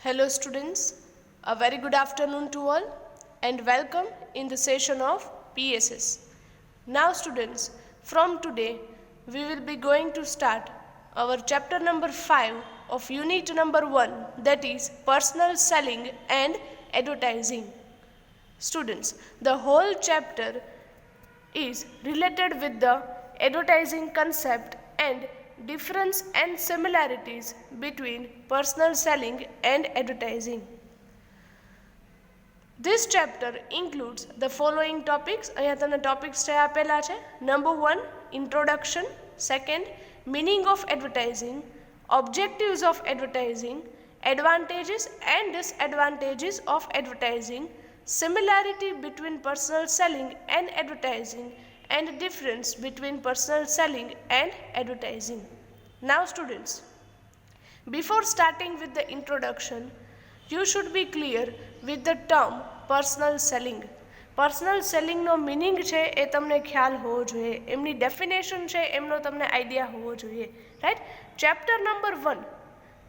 Hello students, a very good afternoon to all and welcome in the session of PSS. Now students, from today we will be going to start our chapter number 5 of unit number 1, that is personal selling and advertising. Students, the whole chapter is related with the advertising concept and difference and similarities between personal selling and advertising. This chapter includes the following topics. અહીંયા તમને topics છે આપેલા છે. Number 1, introduction. Second, meaning of advertising, objectives of advertising, advantages and disadvantages of advertising, similarity between personal selling and advertising, and difference between personal selling and advertising. Now students, before starting with the introduction, you should be clear with the term personal selling. Personal સેલિંગનો meaning છે એ તમને ખ્યાલ હોવો જોઈએ, એમની definition છે એમનો તમને આઈડિયા હોવો જોઈએ, right. Chapter number 1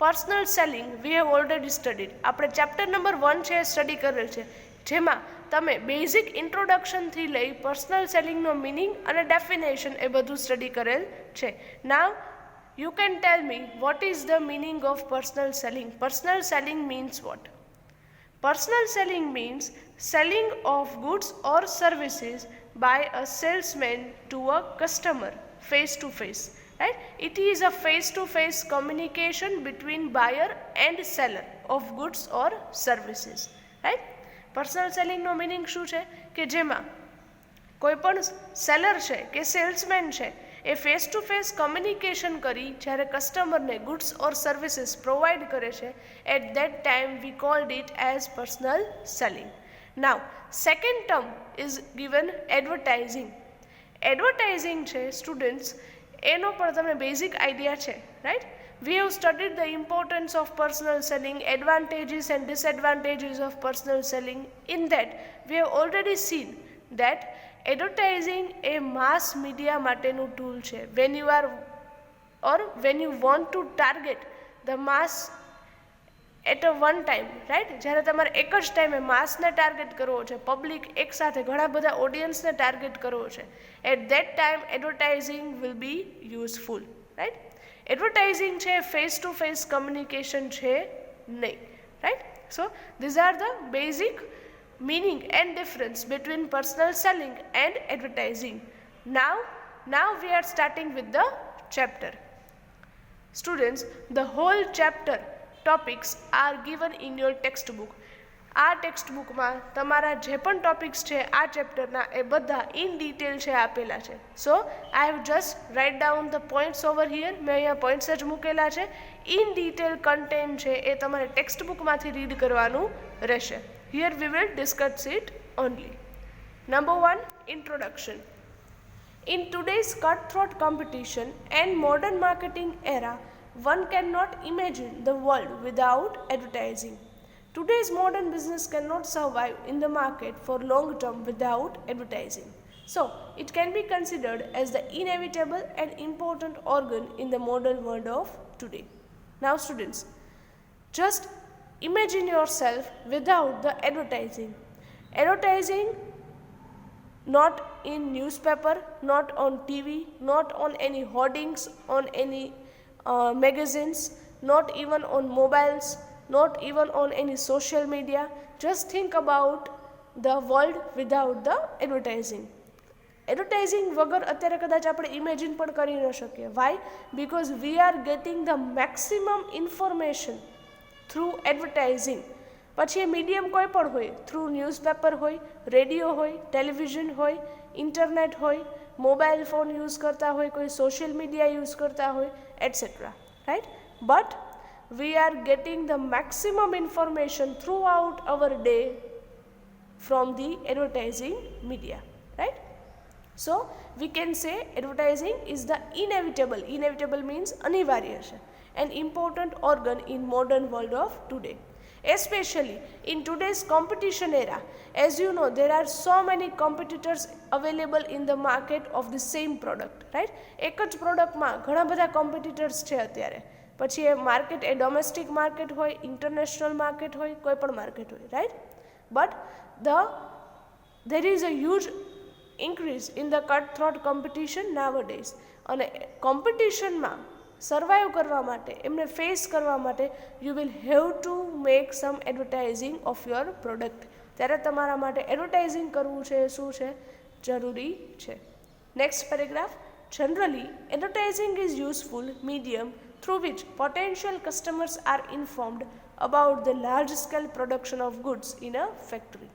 personal selling we have already studied. આપણે ચેપ્ટર નંબર 1 છે સ્ટડી કરેલ છે, જેમાં તમે બેઝિક ઇન્ટ્રોડક્શનથી લઈ પર્સનલ સેલિંગનો મિનિંગ અને ડેફિનેશન એ બધું સ્ટડી કરેલ છે. નાવ you can tell me what is the meaning of personal selling. Personal selling means what? Personal selling means selling of goods or services by a salesman to a customer face to face, right? It is a face to face communication between buyer and seller of goods or services, right? Personal selling no meaning શું છે કે જેમાં કોઈ પણ seller છે કે salesman છે એ ફેસ ટુ ફેસ કમ્યુનિકેશન કરી જ્યારે કસ્ટમરને ગુડ્સ ઓર સર્વિસીસ પ્રોવાઈડ કરે છે, at that time we called it as personal selling. Now second term is given advertising. Advertising છે સ્ટુડન્ટ્સ એનો પણ તમને બેઝિક આઈડિયા છે, right. We have studied the importance of personal selling, advantages and disadvantages of personal selling. In that, we have already seen that advertising a mass media માટેનું tool છે. When you are or when you want to target the mass at a one time, right? જ્યારે તમારે એક જ ટાઈમે માસને target કરવો છે, public એકસાથે ઘણા બધા ઓડિયન્સને ટાર્ગેટ કરવો છે, at that time advertising will be useful, right? Advertising છે ફેસ ટુ ફેસ કમ્યુનિકેશન છે નહીં, right. So these are the basic meaning and difference between personal selling and advertising. Now we are starting with the chapter. Students, the whole chapter topics are given in your textbook. આ ટેક્સ્ટબુકમાં તમારા જે પણ topics છે આ ચેપ્ટરના એ બધા in detail છે આપેલા છે. So I have just write down the points over here. મેં અહીંયા પોઈન્ટ્સ જ મૂકેલા છે. ઇન ડિટેલ કન્ટેન્ટ છે એ તમારે ટેક્સ્ટબુકમાંથી રીડ કરવાનું રહેશે. Here we will discuss it only. Number 1, introduction. In today's cutthroat competition and modern marketing era, one cannot imagine the world without advertising. Today's modern business cannot survive in the market for long term without advertising. So, it can be considered as the inevitable and important organ in the modern world of today. Now students, just imagine yourself without the advertising. Advertising not in newspaper, not on TV, not on any hoardings, on any magazines, not even on mobiles, not even on any social media. Just think about the world without the advertising. Advertising વગર અત્યારે કદાચ આપણે imagine પણ કરી ન શકીએ. Why? Because we are getting the maximum information through advertising. પછી એ મીડિયમ કોઈ પણ હોય, થ્રુ ન્યૂઝપેપર હોય, રેડિયો હોય, ટેલિવિઝન હોય, ઇન્ટરનેટ હોય, મોબાઈલ ફોન યુઝ કરતા હોય, કોઈ સોશિયલ મીડિયા યુઝ કરતા હોય, etcetera, right. But we are getting the maximum information throughout our day from the advertising media, right? So we can say advertising is the inevitable means anivarya છે, an important organ in modern world of today, especially in today's competition era. As you know, there are so many competitors available in the market of the same product, right? એક જ પ્રોડક્ટમાં ઘણા બધા competitors છે અત્યારે. પછી એ market એ domestic market હોય, international market હોય, કોઈ પણ માર્કેટ હોય, right. But there is a huge increase in the cutthroat competition nowadays. અને કોમ્પિટિશનમાં સર્વાઈવ કરવા માટે, એમને ફેસ કરવા માટે, you will have to make sum advertising of your product. ત્યારે તમારા માટે એડવર્ટાઇઝિંગ કરવું છે શું છે, જરૂરી છે. Next paragraph. Generally, advertising is useful medium through which potential customers are informed about the large-scale production of goods in a factory.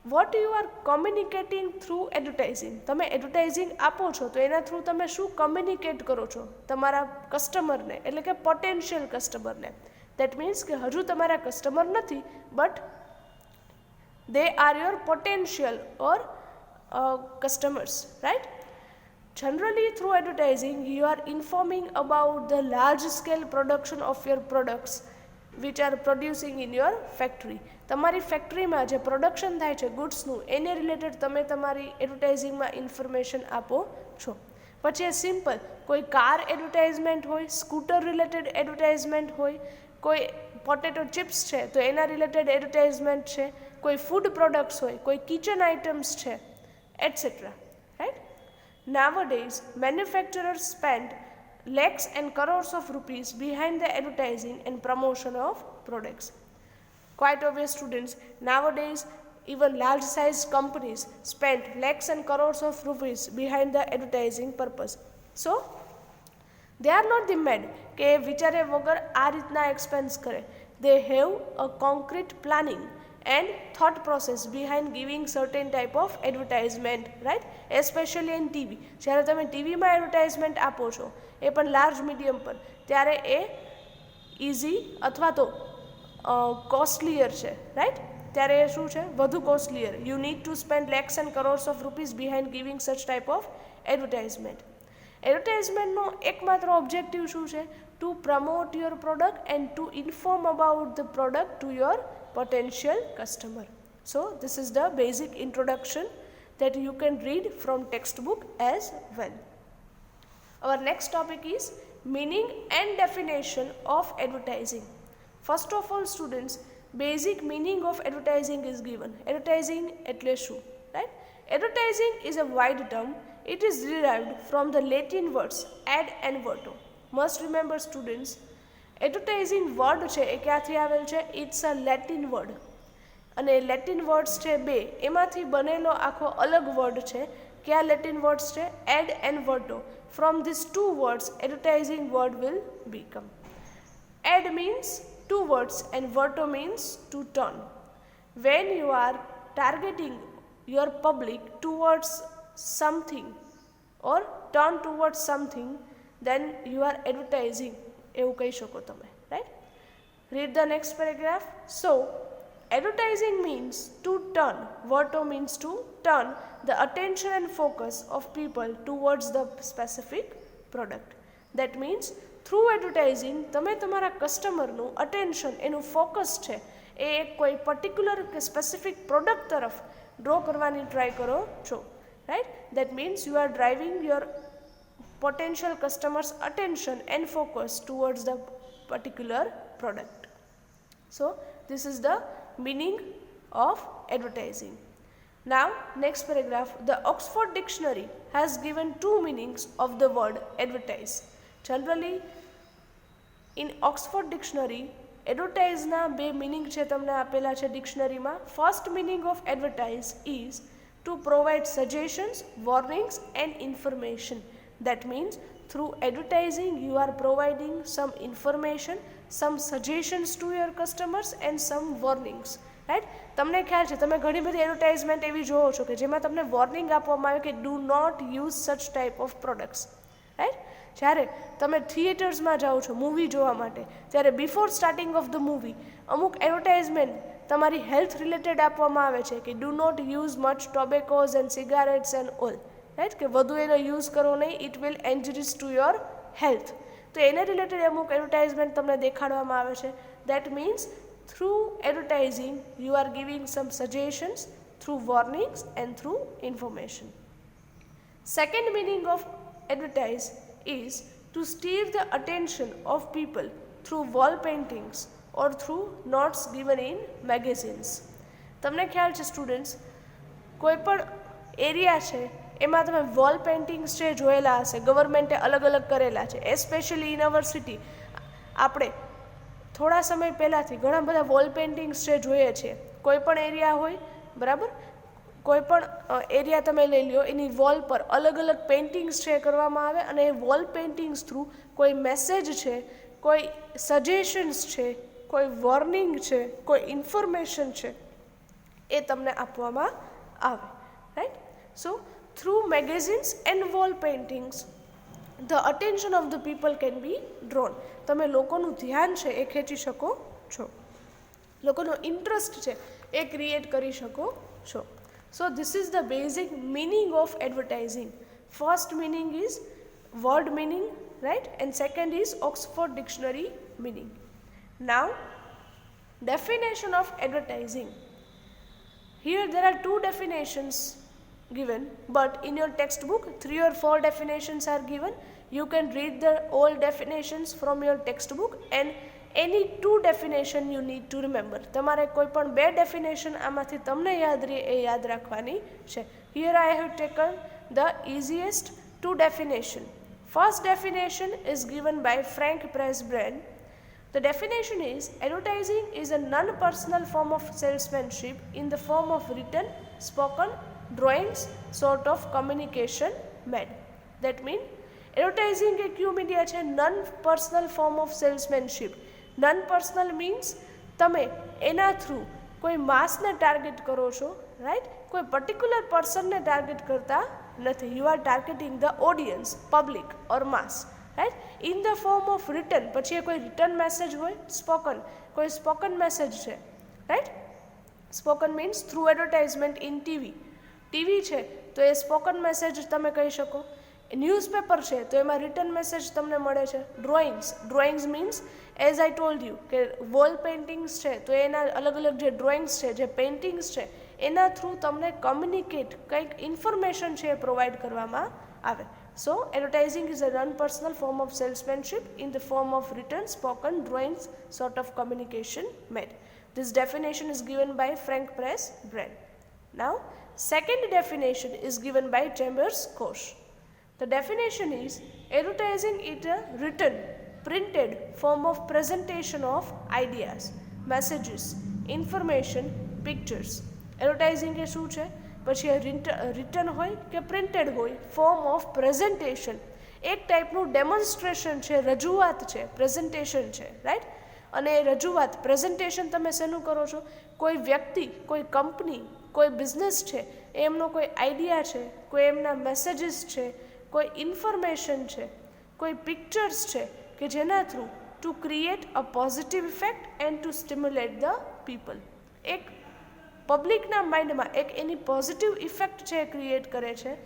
What you are communicating through advertising. તમે એડવર્ટાઇઝિંગ આપો છો તો એના થ્રુ તમે શું કમ્યુનિકેટ કરો છો તમારા કસ્ટમરને, એટલે કે પોટેન્શિયલ કસ્ટમરને. દેટ મીન્સ કે હજુ તમારા કસ્ટમર નથી, but they are your potential or customers, right? Generally, through advertising, you are informing about the large-scale production of your products which are producing in your factory. તમારી ફેક્ટરીમાં જે production થાય છે ગુડ્સનું, એને રિલેટેડ તમે તમારી એડવર્ટાઇઝિંગમાં ઇન્ફોર્મેશન આપો છો. પછી એ સિમ્પલ કોઈ કાર એડવર્ટાઇઝમેન્ટ હોય, સ્કૂટર રિલેટેડ એડવર્ટાઇઝમેન્ટ હોય, કોઈ પોટેટો ચિપ્સ છે તો એના રિલેટેડ એડવર્ટાઇઝમેન્ટ છે, કોઈ ફૂડ પ્રોડક્ટ્સ હોય, કોઈ કિચન આઇટમ્સ છે, etcetera, right. Nowadays, manufacturers spend lakhs and crores of rupees behind the advertising and promotion of products. Quite obvious, students. Nowadays, even large-sized companies spend lakhs and crores of rupees behind the advertising purpose. So, they are not the mad કે વિચારે વગર આ રીતના expense કરે. They have a concrete planning and thought process behind giving certain type of advertisement, right? Especially in TV. જ્યારે તમે ટીવીમાં advertisement આપો છો, એ પણ લાર્જ મીડિયમ પર, ત્યારે એ ઇઝી અથવા તો કોસ્ટલીયર છે, રાઈટ. ત્યારે એ શું છે, વધુ costlier. You need to spend lakhs and crores of rupees behind giving such type of advertisement. એડવર્ટાઇઝમેન્ટનો એકમાત્ર ઓબ્જેક્ટિવ શું છે? To promote your product and to inform about the product to your potential customer. So this is the basic introduction that you can read from textbook as well. Our next topic is meaning and definition of advertising. First of all, students, basic meaning of advertising is given. Advertising એટલે શું, right? Advertising is a wide term. It is derived from the Latin words ad and verto. Must remember, students, advertising word છે એ ક્યાંથી આવેલ છે? It's a Latin word. અને Latin words છે બે, એમાંથી બનેલો આખો અલગ વર્ડ છે. કયા લેટિન વર્ડ્સ છે? Ad and verto. From this two words advertising word will become. Ad means towards and verto means to turn. When you are targeting your public towards something or turn towards something, then you are advertising, એવું કહી શકો તમે, right. Read the next paragraph. So advertising means to turn, verto means to turn the attention and focus of people towards the specific product. That means through advertising તમે તમારા કસ્ટમરનું attention, એનું focus છે એ એક કોઈ પર્ટિક્યુલર કે specific product તરફ draw કરવાની try કરો છો, right. That means you are driving your potential customers' attention and focus towards the particular product. So this is the meaning of advertising. Now next paragraph. The Oxford Dictionary has given two meanings of the word advertise. Generally in Oxford Dictionary advertise ના બે meaning છે તમને આપેલા છે ડિક્શનરીમાં. First meaning of advertise is to provide suggestions, warnings and information. That means through advertising you are providing some information, some suggestions to your customers and some warnings, right? તમને ખ્યાલ છે, તમે ઘણી બધી એડવર્ટાઇઝમેન્ટ એવી જોવો છો કે જેમાં તમને વોર્નિંગ આપવામાં આવે કે do not use such type of products, right. જ્યારે તમે થિયેટર્સમાં જાઓ છો મૂવી જોવા માટે, ત્યારે before starting of the movie અમુક એડવર્ટાઇઝમેન્ટ તમારી હેલ્થ રિલેટેડ આપવામાં આવે છે કે do not use much tobaccos and cigarettes and all, right. કે વધુ એનો યુઝ કરો નહીં, it will injuries to your health. તો એને રિલેટેડ અમુક એડવર્ટાઇઝમેન્ટ તમને દેખાડવામાં આવે છે. That means through advertising you are giving some suggestions, through warnings and through information. Second meaning of advertise is to steer the attention of people through wall paintings or through notes given in magazines. તમને ખ્યાલ છે students, કોઈ પણ area છે એમાં તમે wall paintings છે જોયેલા હશે, ગવર્મેન્ટે અલગ અલગ કરેલા છે. એસ્પેશિયલી યુનિવર્સિટી આપણે થોડા સમય પહેલાંથી ઘણા બધા વોલ પેઇન્ટિંગ્સ છે જોઈએ છીએ. કોઈ પણ એરિયા હોય, બરાબર, કોઈ પણ એરિયા તમે લઈ લો, એની વોલ પર અલગ અલગ પેઇન્ટિંગ્સ છે કરવામાં આવે અને એ વોલ પેઇન્ટિંગ્સ થ્રુ કોઈ મેસેજ છે, કોઈ સજેશન્સ છે, કોઈ વોર્નિંગ છે, કોઈ ઇન્ફોર્મેશન છે એ તમને આપવામાં આવે, right. So through magazines and wall paintings the attention of the people can be drawn. તમે લોકોનું ધ્યાન છે એ ખેંચી શકો છો, લોકોનો ઇન્ટરેસ્ટ છે એ ક્રિએટ કરી શકો છો. So this is the basic meaning of advertising. First meaning is word meaning, right, and second is Oxford Dictionary meaning. Now definition of advertising. Here there are two definitions given, but in your textbook 3 or 4 definitions are given. You can read the all definitions from your textbook and any 2 definition you need to remember. તમારે કોઈ પણ 2 definition આમાંથી તમને યાદ રાખવાની છે. Here I have taken the easiest 2 definition. First definition is given by Frank Press Brand. The definition is advertising is a non-personal form of salesmanship in the form of written, spoken, drawings sort of communication made. That means advertising એક ક્યુ media છે, non personal form of salesmanship. Non personal means તમે એના through કોઈ માસને target કરો છો, right, કોઈ particular પર્સનને target કરતા નથી. You are targeting the audience, public or mass, right. In the form of return, પછી કોઈ રિટન મેસેજ હોય, સ્પોકન, કોઈ સ્પોકન મેસેજ છે, right. Spoken means through advertisement in TV છે તો એ સ્પોકન મેસેજ તમે કહી શકો. ન્યૂઝપેપર છે તો એમાં રિટન મેસેજ તમને મળે છે. Drawings means as I told you કે વોલ પેઇન્ટિંગ્સ છે તો એના અલગ અલગ જે ડ્રોઈંગ્સ છે, જે પેઇન્ટિંગ્સ છે એના થ્રુ તમને કમ્યુનિકેટ કંઈક ઇન્ફોર્મેશન છે એ પ્રોવાઈડ કરવામાં આવે. So advertising is a non personal form of salesmanship in the form of written, spoken, drawings sort of communication made. This definition is given by Frank Press Brand. Now second definition is given by Chambers Koch. The definition is advertising is a written, printed form of presentation of ideas, messages, information, pictures. Advertising એ શું છે? પછી return હોય કે printed હોય, form of presentation, એક ટાઈપનું demonstration છે, રજૂઆત છે, પ્રેઝન્ટેશન છે, રાઈટ. અને એ રજૂઆત, પ્રેઝન્ટેશન તમે શેનું કરો છો? કોઈ વ્યક્તિ, કોઈ કંપની, કોઈ બિઝનેસ છે, એમનો કોઈ આઈડિયા છે, કોઈ એમના મેસેજીસ છે, કોઈ ઇન્ફોર્મેશન છે, કોઈ પિક્ચર્સ છે કે જેના through to create a positive effect and to stimulate the people. એક પબ્લિકના માઇન્ડમાં એક એની પોઝિટિવ ઇફેક્ટ છે એ ક્રિએટ કરે છે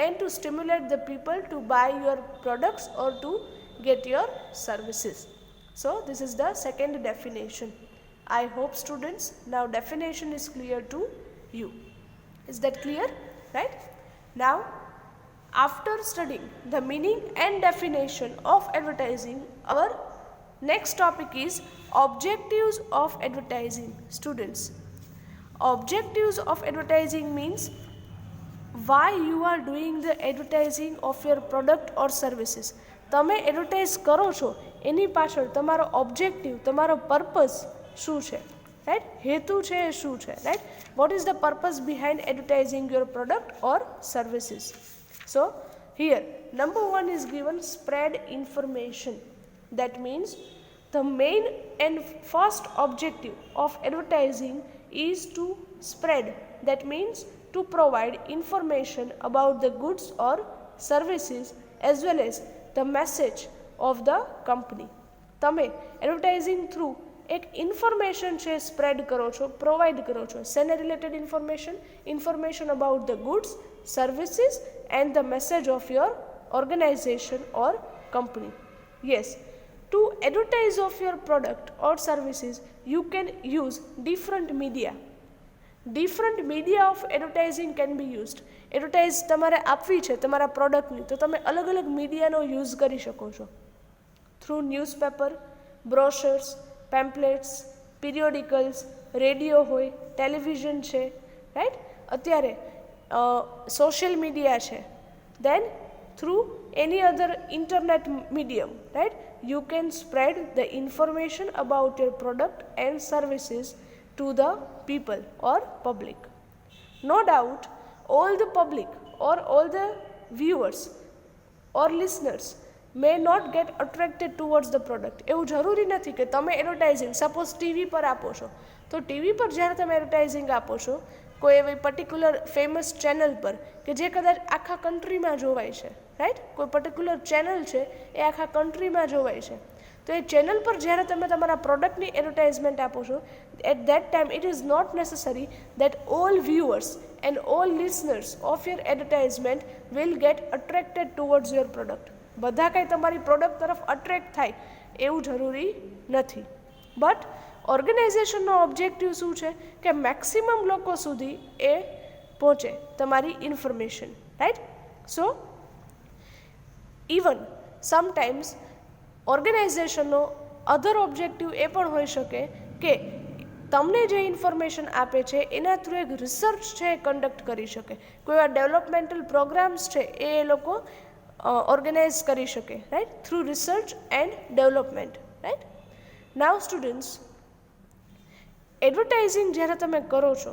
and to stimulate the people to buy your products or to get your services. So this is the second definition. I hope students now definition is clear to you. Is that clear? Right? Now after studying the meaning and definition of advertising, our next topic is objectives of advertising. Students, objectives of advertising means why you are doing the advertising of your product or services. તમે advertise કરો છો એની પાછળ તમારો objective, તમારો purpose શું છે, right, હેતુ છે એ શું છે, right. What is the purpose behind advertising your product or services? So here number 1 is given spread information. That means the main and first objective of advertising is to spread. That means to provide information about the goods or services as well as the message of the company. તમે advertising through એક information છે spread કરો છો, provide કરો છો. શેને related information about the goods, services and the message of your organisation or company. Yes, to advertise of your product or services you can use different media of advertising can be used. Advertise તમારે આપવી છે તમારા પ્રોડક્ટની તો તમે અલગ અલગ મીડિયાનો યુઝ કરી શકો છો, through newspaper, brochures, pamphlets, periodicals, radio હોય, ટેલિવિઝન છે, રાઈટ. અત્યારે સોશિયલ મીડિયા છે. Then through any other internet medium, right, you can spread the information about your product and services to the people or public. No doubt all the public or all the viewers or listeners may not get attracted towards the product. એવું જરૂરી નથી કે તમે advertising suppose TV પર આપો છો, તો TV પર જ્યારે તમે એડવર્ટાઇઝિંગ આપો છો કોઈ એવી પર્ટિક્યુલર ફેમસ ચેનલ પર કે જે કદાચ આખા કન્ટ્રીમાં જોવાય છે, રાઈટ, કોઈ પર્ટિક્યુલર ચેનલ છે એ આખા કન્ટ્રીમાં જોવાય છે, તો એ ચેનલ પર જ્યારે તમે તમારા પ્રોડક્ટની એડવર્ટાઇઝમેન્ટ આપો છો, at that time it is not necessary that all viewers and all listeners of your advertisement will get attracted towards your product. બધા કાંઈ તમારી પ્રોડક્ટ તરફ અટ્રેક્ટ થાય એવું જરૂરી નથી. બટ ઓર્ગેનાઇઝેશનનો ઓબ્જેક્ટિવ શું છે કે મેક્સિમમ લોકો સુધી એ પહોંચે તમારી information, right. So even sometimes ઓર્ગેનાઇઝેશનનો અધર ઓબ્જેક્ટિવ એ પણ હોઈ શકે કે તમને જે ઇન્ફોર્મેશન આપે છે એના થ્રુ એક રિસર્ચ છે એ કન્ડક્ટ કરી શકે, કોઈ એવા ડેવલપમેન્ટલ પ્રોગ્રામ્સ છે એ લોકો ઓર્ગેનાઇઝ કરી શકે, રાઈટ, through research and development, right. Now students, advertising જ્યારે તમે કરો છો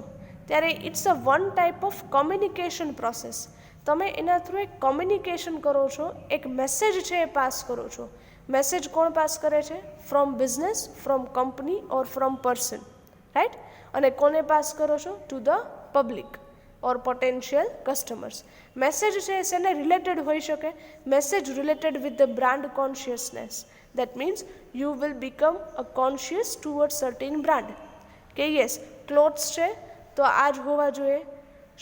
ત્યારે it's a one type of communication process. તમે એના થ્રુ એક કોમ્યુનિકેશન કરો છો, એક મેસેજ છે એ પાસ કરો છો. મેસેજ કોણ પાસ કરે છે? From business, from company or from person, right. અને કોને પાસ કરો છો? To the public or potential customers. Message છે એ શેને રિલેટેડ હોઈ શકે? Message related with the brand consciousness. That means you will become a conscious toward certain brand, કે yes clothes છે તો આ જ હોવા જોઈએ,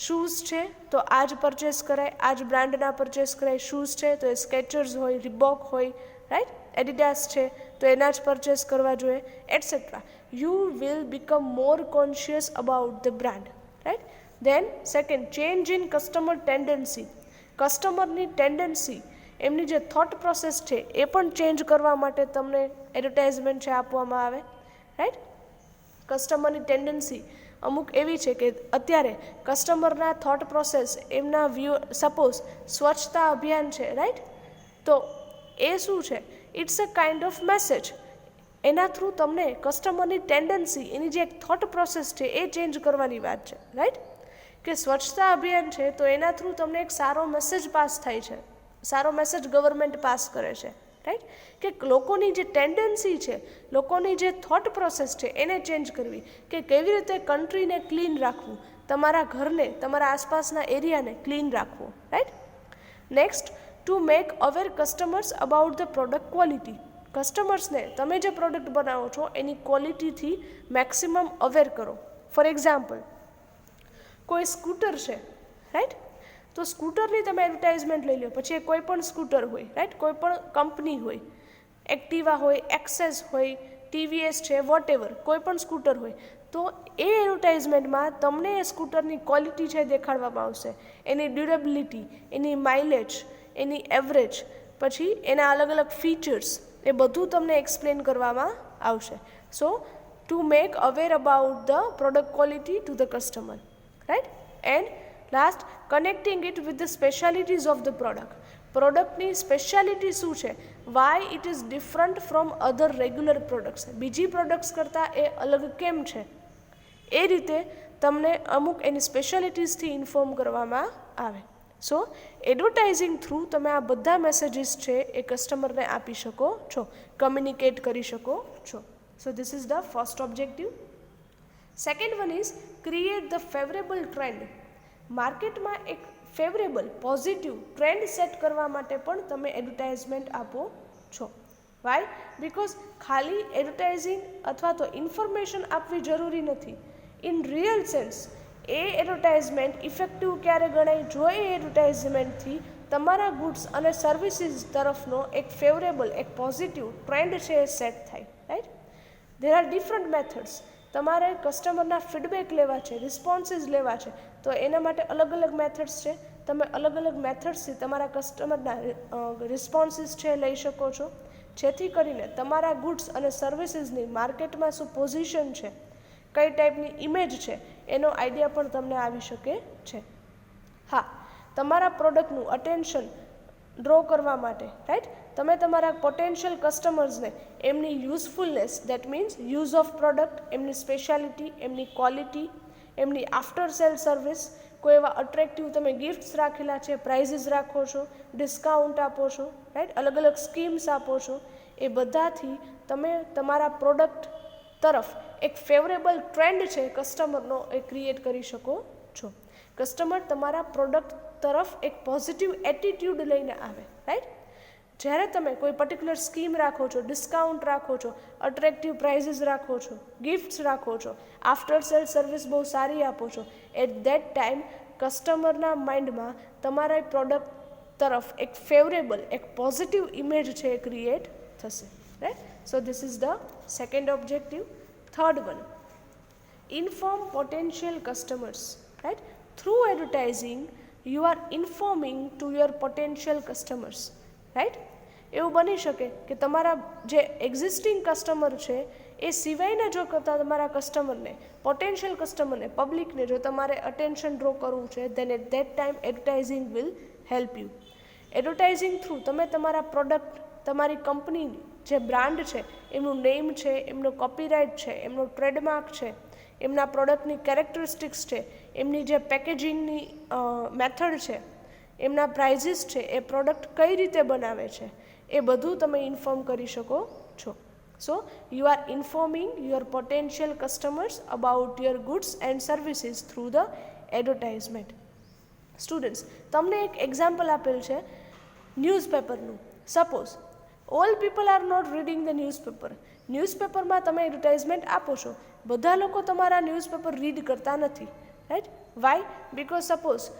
શૂઝ છે તો આ જ પરચેસ કરાય, આ જ બ્રાન્ડના પરચેસ કરાય. શૂઝ છે તો એ સ્કેચર્સ હોય, રિબોક હોય, રાઈટ, એડિડાસ છે તો એના જ પરચેસ કરવા જોઈએ, etcetera. You will become more conscious about the brand, right. Then second, change in customer tendency. કસ્ટમરની ટેન્ડન્સી, એમની જે થોટ પ્રોસેસ છે એ પણ ચેન્જ કરવા માટે તમને એડવર્ટાઇઝમેન્ટ છે આપવામાં આવે, રાઈટ. કસ્ટમરની ટેન્ડન્સી અમુક એવી છે કે અત્યારે કસ્ટમરના થોટ પ્રોસેસ, એમના વ્યૂ, સપોઝ સ્વચ્છતા અભિયાન છે, રાઈટ, તો એ શું છે? It's a kind of message. એના થ્રુ તમને કસ્ટમરની ટેન્ડન્સી, એની જે એક થોટ પ્રોસેસ છે એ ચેન્જ કરવાની વાત છે, રાઈટ. કે સ્વચ્છતા અભિયાન છે તો એના થ્રુ તમને એક સારો મેસેજ પાસ થાય છે, સારો મેસેજ ગવર્મેન્ટ પાસ કરે છે, રાઈટ. કે લોકોની જે ટેન્ડન્સી છે, લોકોની જે થોટ પ્રોસેસ છે એને ચેન્જ કરવી, કે કેવી રીતે કન્ટ્રીને ક્લીન રાખવું, તમારા ઘરને, તમારા આસપાસના એરિયાને ક્લીન રાખવું, right. Next, to make aware customers about the product quality. કસ્ટમર્સને તમે જે પ્રોડક્ટ બનાવો છો એની ક્વોલિટીથી મેક્સિમમ અવેર કરો. ફોર એક્ઝામ્પલ, કોઈ સ્કૂટર છે, રાઈટ, તો સ્કૂટરની તમે એડવર્ટાઇઝમેન્ટ લઈ લો, પછી એ કોઈ પણ સ્કૂટર હોય, રાઈટ, કોઈ પણ કંપની હોય, એક્ટિવા હોય, એક્સેસ હોય, ટીવીએસ છે, વોટ એવર, કોઈ પણ સ્કૂટર હોય, તો એ એડવર્ટાઇઝમેન્ટમાં તમને એ સ્કૂટરની ક્વોલિટી છે દેખાડવામાં આવશે, એની ડ્યુરેબિલિટી, એની માઇલેજ, એની એવરેજ, પછી એના અલગ અલગ ફીચર્સ, એ બધું તમને એક્સપ્લેન કરવામાં આવશે. So to make aware about the product quality to the customer, right. And last, connecting it with the specialities of the product. પ્રોડક્ટની સ્પેશિયાલિટી શું છે, why it is different from other regular products. બીજી products કરતાં એ અલગ કેમ છે, એ રીતે તમને અમુક એની સ્પેશિયાલિટીઝથી ઇન્ફોર્મ કરવામાં આવે. સો એડવર્ટાઇઝિંગ થ્રુ તમે આ બધા મેસેજીસ છે એ કસ્ટમરને આપી શકો છો, કમ્યુનિકેટ કરી શકો છો. So this is the first objective. Second one is create the favourable trend. માર્કેટમાં એક ફેવરેબલ, પોઝિટિવ ટ્રેન્ડ સેટ કરવા માટે પણ તમે એડવર્ટાઇઝમેન્ટ આપો છો. વાય? બિકોઝ ખાલી એડવર્ટાઇઝિંગ અથવા તો ઇન્ફોર્મેશન આપવી જરૂરી નથી. In real sense A advertisement effective ક્યારે ગણાય? જો એ એડવર્ટાઇઝમેન્ટથી તમારા ગુડ્સ અને સર્વિસીસ તરફનો એક ફેવરેબલ, એક પોઝિટિવ ટ્રેન્ડ છે એ સેટ થાય, right. There are different methods. તમારે કસ્ટમરના ફીડબેક લેવા છે, રિસ્પોન્સીસ લેવા છે, તો એના માટે અલગ અલગ મેથડ્સ છે. તમે અલગ અલગ મેથડ્સથી તમારા કસ્ટમરના રિસ્પોન્સીસ છે લઈ શકો છો. જેથી કરીને તમારા ગુડ્સ અને સર્વિસીસની માર્કેટમાં શું પોઝિશન છે, કઈ ટાઈપની ઇમેજ છે, એનો આઈડિયા પણ તમને આવી શકે છે. હા, તમારા પ્રોડક્ટનું અટેન્શન ડ્રો કરવા માટે, રાઈટ, તમે તમારા પોટેન્શિયલ કસ્ટમર્સને એમની usefulness, that means use of product, એમની સ્પેશિયાલિટી, એમની ક્વોલિટી, એમની આફ્ટર સેલ સર્વિસ, કોઈ એવા અટ્રેક્ટિવ તમે ગિફ્ટ્સ રાખેલા છે, પ્રાઇઝીસ રાખો છો, ડિસ્કાઉન્ટ આપો છો, રાઈટ, અલગ અલગ સ્કીમ્સ આપો છો, એ બધાથી તમે તમારા પ્રોડક્ટ તરફ એક ફેવરેબલ ટ્રેન્ડ છે કસ્ટમરનો એ ક્રિએટ કરી શકો છો. કસ્ટમર તમારા પ્રોડક્ટ તરફ એક પોઝિટિવ એટીટ્યૂડ લઈને આવે, રાઈટ. જ્યારે તમે કોઈ પર્ટિક્યુલર સ્કીમ રાખો છો, ડિસ્કાઉન્ટ રાખો છો, અટ્રેક્ટિવ પ્રાઇઝીસ રાખો છો, ગિફ્ટ્સ રાખો છો, આફ્ટર સેલ સર્વિસ બહુ સારી આપો છો, એટ દેટ ટાઈમ કસ્ટમરના માઇન્ડમાં તમારા પ્રોડક્ટ તરફ એક ફેવરેબલ, એક પોઝિટિવ ઇમેજ છે એ ક્રિએટ થશે, right. So this is the second objective. Third one, inform potential customers, right. Through advertising you are informing to your potential customers, right. એવું બની શકે કે તમારા જે એક્ઝિસ્ટિંગ કસ્ટમર છે એ સિવાયના જો તમારા કસ્ટમરને, પોટેન્શિયલ કસ્ટમરને, પબ્લિકને જો તમારે અટેન્શન ડ્રો કરવું છે, then at that time advertising will help you. Advertising through તમે તમારા પ્રોડક્ટ, તમારી કંપનીની જે બ્રાન્ડ છે, એમનું નેમ છે, એમનો કોપીરાઇટ છે, એમનો ટ્રેડમાર્ક છે, એમના પ્રોડક્ટની કેરેક્ટરિસ્ટિક્સ છે, એમની જે પેકેજિંગની મેથડ છે, એમના પ્રાઇઝીસ છે, એ પ્રોડક્ટ કઈ રીતે બનાવે છે, એ બધું તમે ઇન્ફોર્મ કરી શકો છો. So you are informing your potential customers about your goods and services through the advertisement. Students, તમને એક એક્ઝામ્પલ આપેલ છે ન્યૂઝપેપરનું. Suppose all people are not reading the newspaper. ન્યૂઝપેપરમાં તમે એડવર્ટાઇઝમેન્ટ આપો છો, બધા લોકો તમારા ન્યૂઝપેપર રીડ કરતા નથી, રાઈટ. વાય? બિકોઝ સપોઝ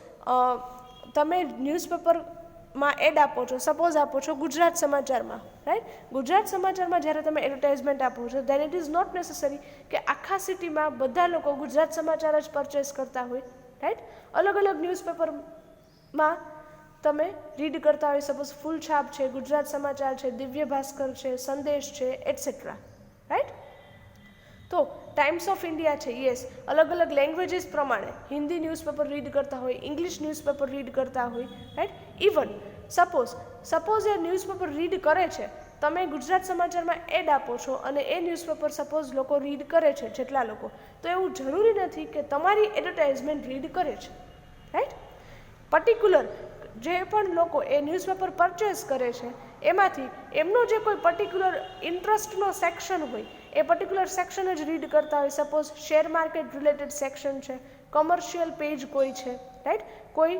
તમે ન્યૂઝપેપરમાં એડ આપો છો, સપોઝ આપો છો ગુજરાત સમાચારમાં, રાઈટ. ગુજરાત સમાચારમાં જ્યારે તમે એડવર્ટાઇઝમેન્ટ આપો છો, then it is not necessary કે આખા સિટીમાં બધા લોકો ગુજરાત સમાચાર જ પરચેસ કરતા હોય, રાઈટ. અલગ અલગ ન્યૂઝપેપરમાં તમે રીડ કરતા હોય. સપોઝ ફૂલ છાપ છે, ગુજરાત સમાચાર છે, દિવ્ય ભાસ્કર છે, સંદેશ છે, એટસેટ્રા, રાઈટ. તો ટાઈમ્સ ઓફ ઇન્ડિયા છે, યસ, અલગ અલગ લેંગ્વેજીસ પ્રમાણે હિન્દી ન્યૂઝપેપર રીડ કરતા હોય, ઇંગ્લિશ ન્યૂઝપેપર રીડ કરતા હોય, રાઈટ. ઇવન સપોઝ એ ન્યૂઝપેપર રીડ કરે છે, તમે ગુજરાત સમાચારમાં એડ આપો છો અને એ ન્યૂઝપેપર સપોઝ લોકો રીડ કરે છે, જેટલા લોકો, તો એવું જરૂરી નથી કે તમારી એડવર્ટાઇઝમેન્ટ રીડ કરે છે, રાઈટ. પર્ટિક્યુલર જે પણ લોકો એ ન્યૂઝપેપર પરચેસ કરે છે, એમાંથી એમનો જે કોઈ પર્ટિક્યુલર ઇન્ટરેસ્ટનો સેક્શન હોય, એ પર્ટિક્યુલર સેક્શન જ રીડ કરતા હોય. Suppose share market related section છે, કોમર્શિયલ પેજ કોઈ છે, રાઈટ, કોઈ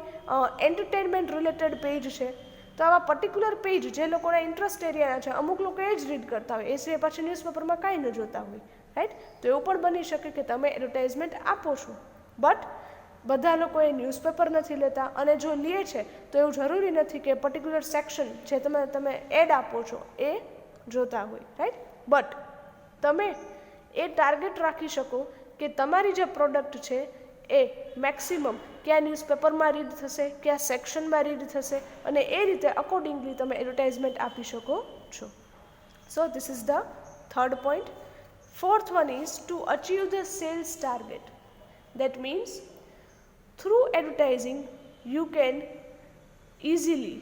એન્ટરટેનમેન્ટ રિલેટેડ પેજ છે. તો આવા પર્ટિક્યુલર પેજ જે લોકોના ઇન્ટરેસ્ટ એરિયાના છે, અમુક લોકો એ જ રીડ કરતા હોય, એ સિવાય પાછી ન્યૂઝપેપરમાં કાંઈ ન જોતા હોય, રાઈટ. તો એવું પણ બની શકે કે તમે એડવર્ટાઇઝમેન્ટ આપો છો, બટ બધા લોકો એ ન્યૂઝપેપર નથી લેતા, અને જો લે છે તો એવું જરૂરી નથી કે પર્ટિક્યુલર સેક્શન જે તમે એડ આપો છો એ જોતા હોય, રાઈટ. બટ તમે એ ટાર્ગેટ રાખી શકો કે તમારી જે પ્રોડક્ટ છે એ મેક્સિમમ કયા ન્યૂઝપેપરમાં રીડ થશે, કયા સેક્શનમાં રીડ થશે, અને એ રીતે અકોર્ડિંગલી તમે એડવર્ટાઇઝમેન્ટ આપી શકો છો. So this is the third point. Fourth one is to achieve the sales target. That means through advertising you can easily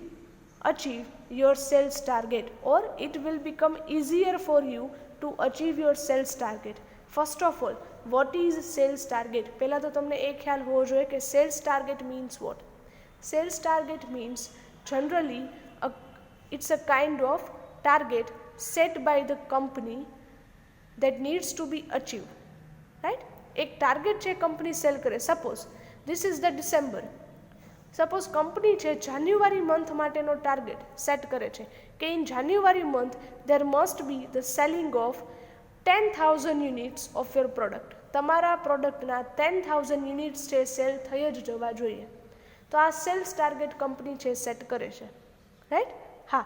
achieve your sales target, or it will become easier for you to achieve your sales target. First of all, what is sales target? પહેલા તો તમને એ ખ્યાલ હોવો જોઈએ કે sales target means what. Sales target means generally it's a kind of target set by the company that needs to be achieved, right. એક target છે company cell કરે. Suppose this is the December. Suppose company છે જાન્યુઆરી month માટેનો target set કરે છે કે in January month there must be the selling of 10,000 units of your product. તમારા પ્રોડક્ટના 10,000 units છે સેલ થઈ જ જવા જોઈએ. તો આ સેલ્સ ટાર્ગેટ કંપની છે સેટ કરે છે, રાઈટ. હા,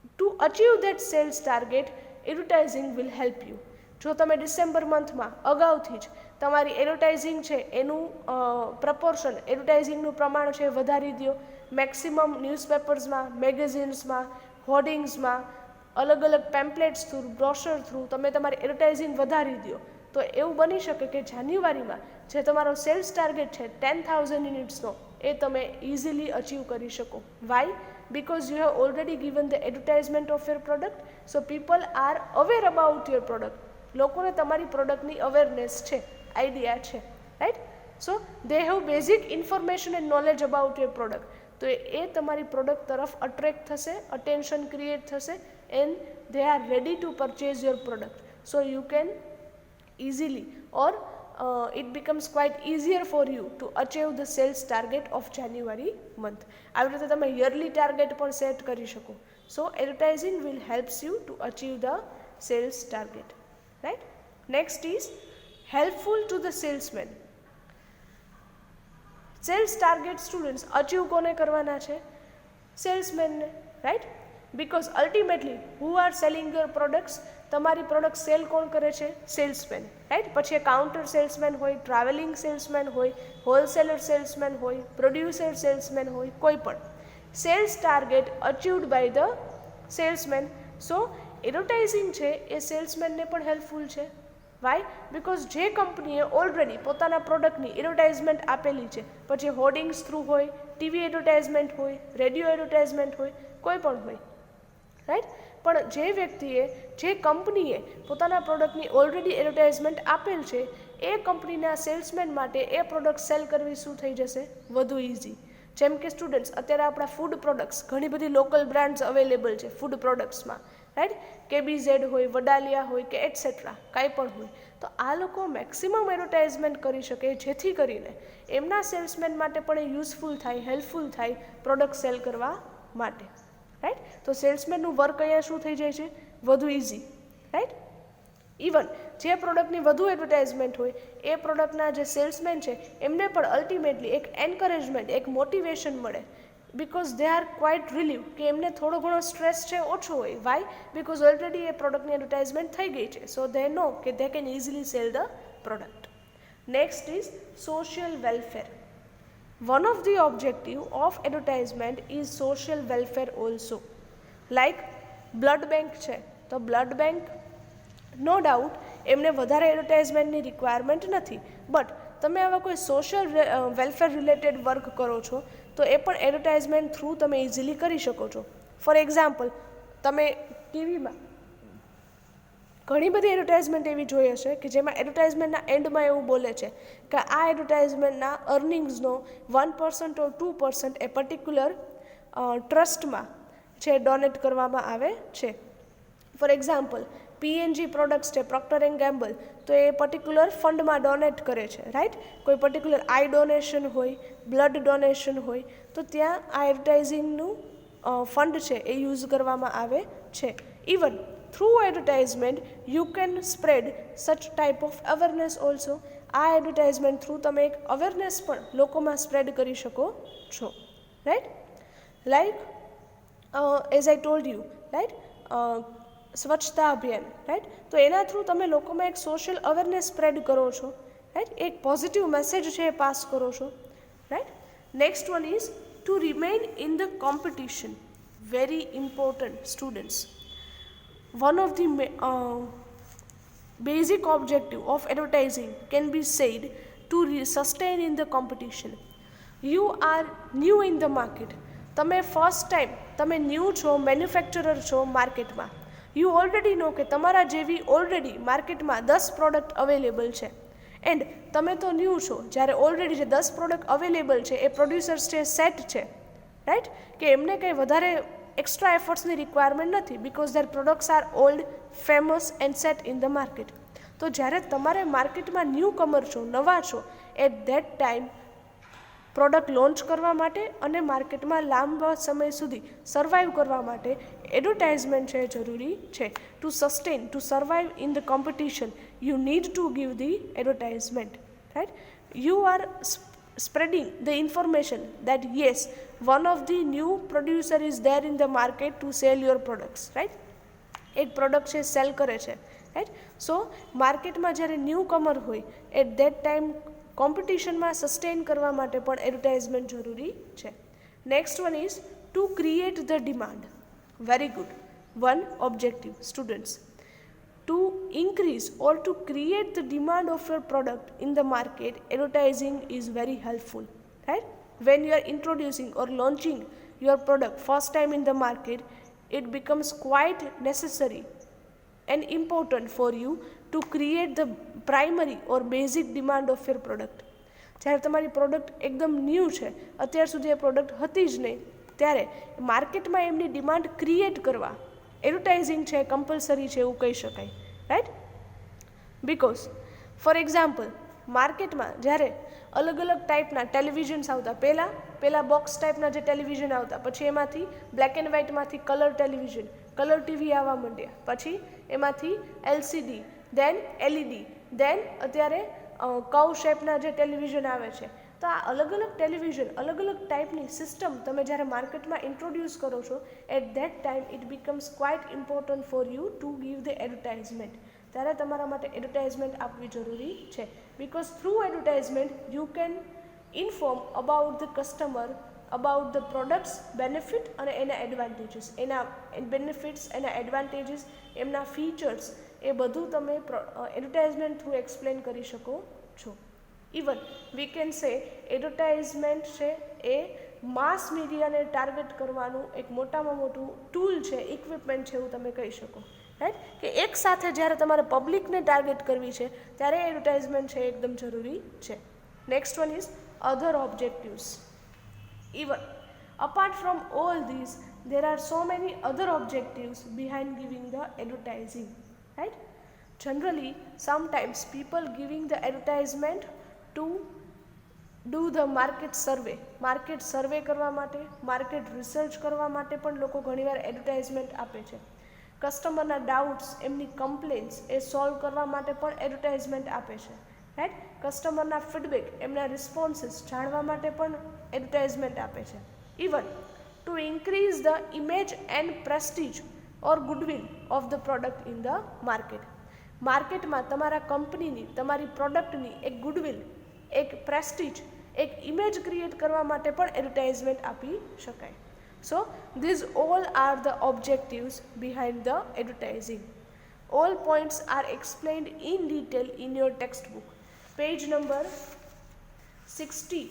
to achieve that sales target advertising will help you. જો તમે ડિસેમ્બર મંથમાં અગાઉથી જ તમારી એડવર્ટાઇઝિંગ છે એનું પ્રપોર્શન, એડવર્ટાઇઝિંગનું પ્રમાણ છે વધારી દો, મેક્સિમમ ન્યૂઝપેપર્સમાં, મેગેઝિન્સમાં, હોર્ડિંગ્સમાં, અલગ અલગ પેમ્પલેટ્સ થ્રુ, બ્રોશર થ્રુ તમે તમારી એડવર્ટાઇઝિંગ વધારી દો, તો એવું બની શકે કે જાન્યુઆરીમાં જે તમારો સેલ્સ ટાર્ગેટ છે 10,000 યુનિટ્સનો, એ તમે ઇઝીલી અચીવ કરી શકો. Y? Because you have already given the advertisement of your product, so people are aware about your product. લોકોને તમારી પ્રોડક્ટની અવેરનેસ છે, આઈડિયા છે, right? So they have basic information and knowledge about your product. તો એ તમારી product તરફ attract થશે, attention create થશે, and they are ready to purchase your product. So you can easily or it becomes quite easier for you to achieve the sales target of January month. આવી રીતે તમે yearly target પણ set કરી શકો. સો advertising will helps you to achieve the sales target, right? Next is helpful to the salesman. Sales target students achieve કોને કરવાના છે? સેલ્સમેનને, right? Because ultimately who are selling your products? તમારી product sale કોણ કરે છે? Salesman, right? પછી એ કાઉન્ટર સેલ્સમેન હોય, ટ્રાવેલિંગ સેલ્સમેન હોય, હોલસેલર સેલ્સમેન હોય, પ્રોડ્યુસર સેલ્સમેન હોય, કોઈ પણ. Sales target achieved by the salesman. So advertising છે એ સેલ્સમેનને પણ હેલ્પફુલ છે. વાય? બિકોઝ જે કંપનીએ ઓલરેડી પોતાના પ્રોડક્ટની એડવર્ટાઇઝમેન્ટ આપેલી છે, પછી હોર્ડિંગ્સ થ્રુ હોય, ટીવી એડવર્ટાઇઝમેન્ટ હોય, રેડિયો એડવર્ટાઇઝમેન્ટ હોય, કોઈ પણ હોય, રાઈટ? પણ જે વ્યક્તિએ, જે કંપનીએ પોતાના પ્રોડક્ટની ઓલરેડી એડવર્ટાઇઝમેન્ટ આપેલ છે, એ કંપનીના સેલ્સમેન માટે એ પ્રોડક્ટ સેલ કરવી શું થઈ જશે? વધુ ઇઝી. જેમ કે સ્ટુડન્ટ્સ, અત્યારે આપણા ફૂડ પ્રોડક્ટ્સ, ઘણી બધી લોકલ બ્રાન્ડ્સ અવેલેબલ છે ફૂડ પ્રોડક્ટ્સમાં, રાઈટ? KBZ હોય, વડાલિયા હોય કે એટસેટ્રા, કાંઈ પણ હોય. તો આ લોકો મેક્સિમમ એડવર્ટાઇઝમેન્ટ કરી શકે, જેથી કરીને એમના સેલ્સમેન માટે પણ એ યુઝફુલ થાય, હેલ્પફુલ થાય પ્રોડક્ટ સેલ કરવા માટે, રાઈટ? તો સેલ્સમેનનું વર્ક અહીંયા શું થઈ જાય છે? વધુ ઇઝી, રાઈટ? ઇવન જે પ્રોડક્ટની વધુ એડવર્ટાઇઝમેન્ટ હોય, એ પ્રોડક્ટના જે સેલ્સમેન છે એમને પણ અલ્ટિમેટલી એક એન્કરેજમેન્ટ, એક મોટિવેશન મળે, because they are quite relieve, કે એમને થોડો ઘણો સ્ટ્રેસ છે ઓછો હોય. વાય? બિકોઝ ઓલરેડી એ પ્રોડક્ટની એડવર્ટાઇઝમેન્ટ થઈ ગઈ છે. સો દે નો કે they can easily cell the product. Next is social welfare. One of the objective of advertisement is social welfare also. Like blood bank છે, તો blood bank નો ડાઉટ એમને વધારે એડવર્ટાઇઝમેન્ટની requirement નથી, બટ તમે આવા કોઈ સોશિયલ વેલફેર રિલેટેડ વર્ક કરો છો, તો એ પણ એડવર્ટાઇઝમેન્ટ થ્રુ તમે ઇઝીલી કરી શકો છો. ફોર એક્ઝામ્પલ, તમે ટીવીમાં ઘણી બધી એડવર્ટાઇઝમેન્ટ એવી જોઈ હશે કે જેમાં એડવર્ટાઇઝમેન્ટના એન્ડમાં એવું બોલે છે કે આ એડવર્ટાઇઝમેન્ટના અર્નિંગ્સનો 1% ઓર 2% એ પર્ટિક્યુલર ટ્રસ્ટમાં છે ડોનેટ કરવામાં આવે છે. ફોર એક્ઝામ્પલ, PNG પ્રોડક્ટ્સ છે, પ્રોક્ટર એન્ડ ગેમ્બલ, તો એ પર્ટિક્યુલર ફંડમાં ડોનેટ કરે છે, રાઈટ? કોઈ પર્ટિક્યુલર આઈ ડોનેશન હોય, બ્લડ ડોનેશન હોય, તો ત્યાં આ એડવર્ટાઇઝિંગનું ફંડ છે એ યુઝ કરવામાં આવે છે. Even through advertisement you can spread such type of awareness also. આ એડવર્ટાઇઝમેન્ટ થ્રુ તમે એક અવેરનેસ પણ લોકોમાં સ્પ્રેડ કરી શકો છો, right? Like as I told you, right, સ્વચ્છતા અભિયાન, રાઈટ? તો એના થ્રુ તમે લોકોમાં એક સોશિયલ અવેરનેસ સ્પ્રેડ કરો છો, રાઈટ? એક પોઝિટિવ મેસેજ છે એ પાસ કરો છો, right? Next one is to remain in the competition. Very important students. One of the basic objective of advertising can be said to sustain in the competition. You are new in the market. તમે first time, તમે new છો, manufacturer છો માર્કેટમાં. You already નો કે તમારા જેવી already માર્કેટમાં 10 product available છે, એન્ડ તમે તો ન્યૂ છો. જ્યારે ઓલરેડી જે 10 પ્રોડક્ટ અવેલેબલ છે એ પ્રોડ્યુસર્સ છે, સેટ છે, રાઈટ? કે એમને કંઈ વધારે એક્સ્ટ્રા એફર્ટ્સની રિક્વાયરમેન્ટ નથી, because their products are old, famous and set in the market. તો જ્યારે તમારે માર્કેટમાં ન્યૂ કમર છો, નવા છો, at that time product launch કરવા માટે અને માર્કેટમાં લાંબા સમય સુધી સર્વાઈવ કરવા માટે એડવર્ટાઇઝમેન્ટ છે જરૂરી છે. Two sustain, two survive in the competition, you need to give the advertisement, right? You are spreading the information that yes, one of the new producer is there in the market to sell your products, right? એક product છે cell કરે છે, right? સો માર્કેટમાં જ્યારે new કમર હોય, at that time કોમ્પિટિશનમાં sustain કરવા માટે પણ એડવર્ટાઇઝમેન્ટ જરૂરી છે. Next one is to create the demand. Very good. one objective. Students, to increase or to create the demand of your product in the market, advertising is very helpful, right? When you are introducing or launching your product first time in the market, it becomes quite necessary and important for you to create the primary or basic demand of your product. જ્યારે તમારી product એકદમ new છે, અત્યાર સુધી એ product હતી જ નહીં, ત્યારે માર્કેટમાં એમની ડિમાન્ડ ક્રિએટ કરવા એડવર્ટાઇઝિંગ છે કમ્પલસરી છે એવું કહી શકાય, રાઈટ? બિકોઝ ફોર એક્ઝામ્પલ, માર્કેટમાં જ્યારે અલગ અલગ ટાઈપના ટેલિવિઝન્સ આવતા, પહેલાં બોક્સ ટાઈપના જે ટેલિવિઝન આવતા, પછી એમાંથી બ્લેક એન્ડ વ્હાઇટમાંથી કલર ટેલિવિઝન, કલર ટીવી આવવા માંડ્યા, પછી એમાંથી LCD, દેન LED, દેન અત્યારે કવ શેપના જે ટેલિવિઝન આવે છે. તો આ અલગ અલગ ટેલિવિઝન, અલગ અલગ ટાઈપની સિસ્ટમ તમે જ્યારે માર્કેટમાં ઇન્ટ્રોડ્યુસ કરો છો, at that time it becomes quite important for you to give the advertisement. ત્યારે તમારા માટે એડવર્ટાઇઝમેન્ટ આપવી જરૂરી છે. Because through advertisement you can inform about the customer, about the products benefit અને એના એડવાન્ટેજીસ, એના બેનિફિટ્સ, એના એડવાન્ટેજીસ, એમના ફીચર્સ, એ બધું તમે એડવર્ટાઇઝમેન્ટ થ્રુ એક્સપ્લેન કરી શકો છો. Even we can say advertisement છે એ માસ મીડિયાને ટાર્ગેટ કરવાનું એક મોટામાં મોટું ટૂલ છે, ઇક્વિપમેન્ટ છે એવું તમે કહી શકો, રાઈટ? કે એક સાથે જ્યારે તમારે પબ્લિકને ટાર્ગેટ કરવી છે ત્યારે એડવર્ટાઇઝમેન્ટ છે એકદમ જરૂરી છે. Next one is other objectives. Even apart from all these, there are so many other objectives behind giving the advertising, right? Generally, sometimes people giving the advertisement to do the market survey કરવા માટે, market research કરવા માટે પણ લોકો ઘણીવાર advertisement આપે છે. કસ્ટમરના doubts, એમની કમ્પ્લેન્ટ્સ એ સોલ્વ કરવા માટે પણ એડવર્ટાઇઝમેન્ટ આપે છે, રાઈટ? કસ્ટમરના ફીડબેક, એમના રિસ્પોન્સીસ જાણવા માટે પણ એડવર્ટાઇઝમેન્ટ આપે છે. Even to increase the image and Prestige or goodwill of the product in the market. માર્કેટમાં તમારા કંપનીની, તમારી પ્રોડક્ટની એક ગુડવિલ, એક પ્રેસ્ટીજ, એક ઇમેજ ક્રિએટ કરવા માટે પણ એડવર્ટાઇઝમેન્ટ આપી શકાય. So these all are the objectives behind the advertising. All points are explained in detail in your textbook. Page number 60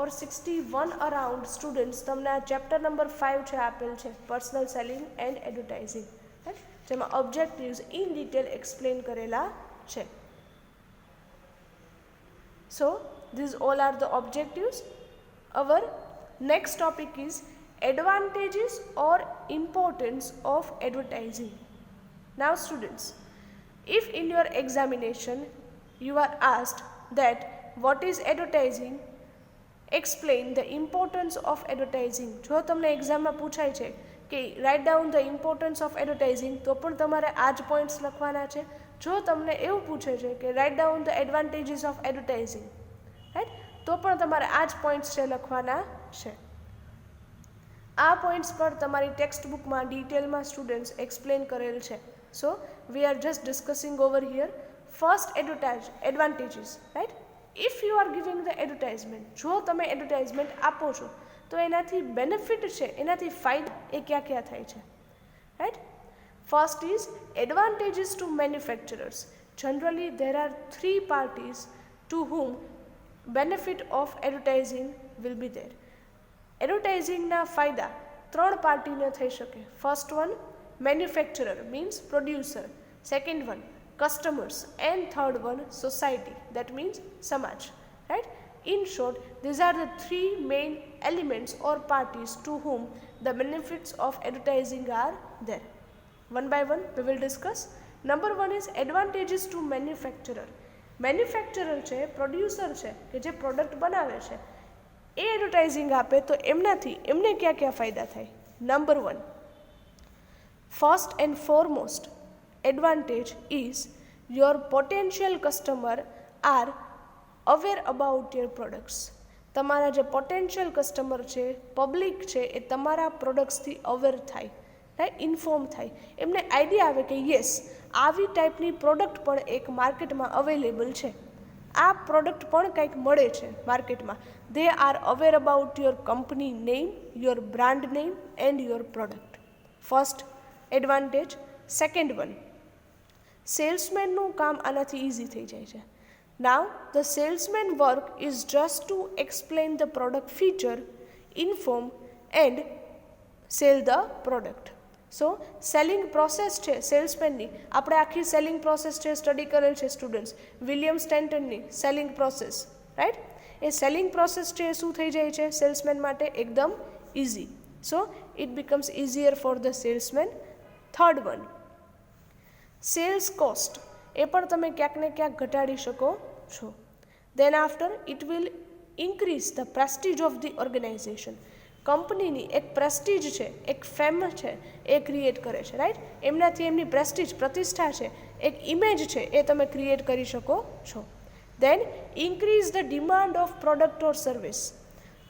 or 61 around students તમને આ ચેપ્ટર નંબર 5 છે આપેલ છે, પર્સનલ સેલિંગ એન્ડ એડવર્ટાઇઝિંગ, જેમાં objectives in detail explain કરેલા છે. So these all are the objectives. Our next topic is advantages or importance of advertising. Now students, if in your examination you are asked that what is advertising, explain the importance of advertising. જો તમને એક્ઝામમાં પૂછાય છે કે right down the importance of advertising, તો પણ તમારે આ જ પોઈન્ટ્સ લખવાના છે. જો તમને એવું પૂછે છે કે right down the advantages of advertising, right, તો પણ તમારે આ જ પોઈન્ટ્સ છે લખવાના છે. આ પોઈન્ટ્સ પર તમારી ટેક્સ્ટ બુકમાં ડિટેલમાં સ્ટુડન્ટ્સ એક્સપ્લેન કરેલ છે. So we are just discussing over here. First advantages, right? If you are giving the advertisement, જો તમે એડવર્ટાઇઝમેન્ટ આપો છો તો એનાથી બેનિફિટ છે, એનાથી ફાયદા એ ક્યાં ક્યાં થાય છે, right? First is advantages to manufacturers. Generally there are 3 parties to whom benefit of advertising will be there. એડવર્ટાઇઝિંગના ફાયદા 3 પાર્ટીને થઈ શકે. First one manufacturer means producer, second one customers, and third one society, that means samaj, right? In short, these are the 3 main elements or parties to whom the benefits of advertising are there. One by one we will discuss. Number 1 is advantages to manufacturer. Manufacturer છે, producer છે કે જે product બનાવે છે, એ advertising આપે તો એમને ક્યાં ક્યાં ફાયદા થાય. Number 1, first and foremost advantage is your potential customer are aware about your products. તમારા જે પોટેન્શિયલ કસ્ટમર છે, પબ્લિક છે, એ તમારા પ્રોડક્ટ્સથી અવેર થાય, રાઈટ, ઇન્ફોર્મ થાય, એમને આઈડિયા આવે કે યસ આવી ટાઈપની પ્રોડક્ટ પણ એક માર્કેટમાં અવેલેબલ છે, આ પ્રોડક્ટ પણ કંઈક મળે છે માર્કેટમાં. They are aware about your company name, your brand name and your product. First advantage. Second one, સેલ્સમેનનું કામ આનાથી ઇઝી થઈ જાય છે. Now the salesman work is just to explain the product feature, inform and sell the product. So selling process છે સેલ્સમેનની, આપણે આખી સેલિંગ પ્રોસેસ છે સ્ટડી કરેલ છે સ્ટુડન્ટ્સ, વિલિયમ સ્ટેન્ટનની સેલિંગ પ્રોસેસ, રાઈટ. એ સેલિંગ પ્રોસેસ છે એ શું થઈ જાય છે સેલ્સમેન માટે એકદમ easy. So it becomes easier for the salesman. Third one, sales cost, એ પણ તમે ક્યાંક ને ક્યાંક ઘટાડી શકો છો. Then after it will increase the prestige of the organisation. કંપનીની એક પ્રેસ્ટીજ છે, એક ફેમ છે એ ક્રિએટ કરે છે, રાઈટ. એમનાથી એમની પ્રેસ્ટીજ, પ્રતિષ્ઠા છે, એક ઇમેજ છે એ તમે ક્રિએટ કરી શકો છો. Then increase the demand of product or service.